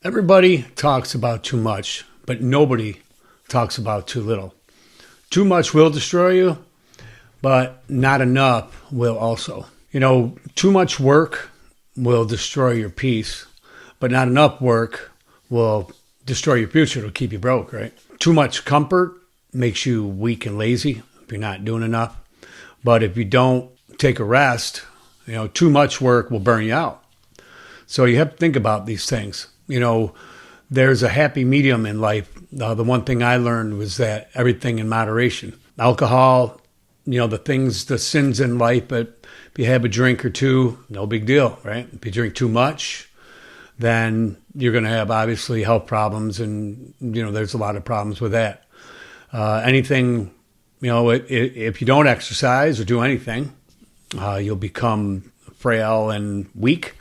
Everybody talks about too much, but nobody talks about too little. Too much will destroy you, but not enough will also. Too much work will destroy your peace, but not enough work will destroy your future. It'll keep you broke, right? Too much comfort makes you weak and lazy if you're not doing enough. But if you don't take a rest, too much work will burn you out. So you have to think about these things. There's a happy medium in life. The one thing I learned was that everything in moderation. Alcohol, the sins in life, but if you have a drink or two, no big deal, right? If you drink too much, then you're going to have obviously health problems, and there's a lot of problems with that. Anything, if you don't exercise or do anything, you'll become frail and weak.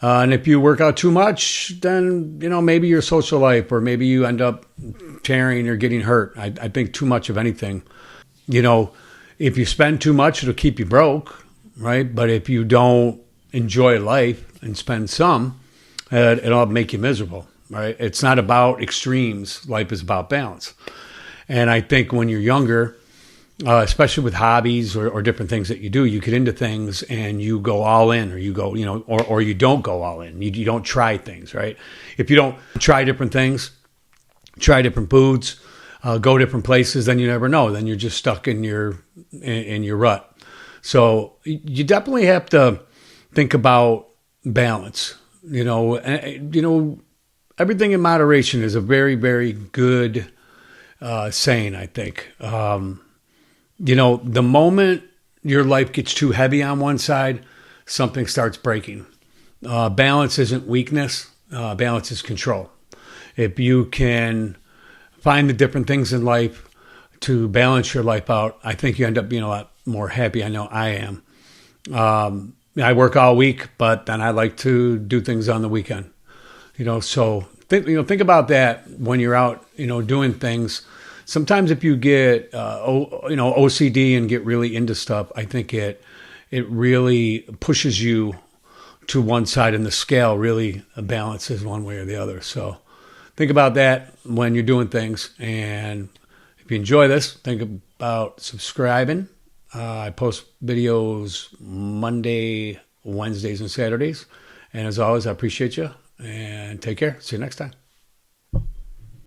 And if you work out too much, then, maybe your social life, or maybe you end up tearing or getting hurt. I think too much of anything. If you spend too much, it'll keep you broke, right? But if you don't enjoy life and spend some, it'll make you miserable, right? It's not about extremes. Life is about balance. And I think when you're younger, especially with hobbies or different things that you do, you get into things and you go all in, or you go, or you don't go all in. You don't try things, right? If you don't try different things, try different foods, go different places, then you never know. Then you're just stuck in your rut. So you definitely have to think about balance. Everything in moderation is a very, very good saying, I think. The moment your life gets too heavy on one side, something starts breaking. Balance isn't weakness. Balance is control. If you can find the different things in life to balance your life out, I think you end up being a lot more happy. I know I am. I work all week, but then I like to do things on the weekend. So think about that when you're out, doing things. Sometimes if you get, OCD and get really into stuff, I think it really pushes you to one side, and the scale really balances one way or the other. So think about that when you're doing things. And if you enjoy this, think about subscribing. I post videos Monday, Wednesdays, and Saturdays. And as always, I appreciate you, and take care. See you next time.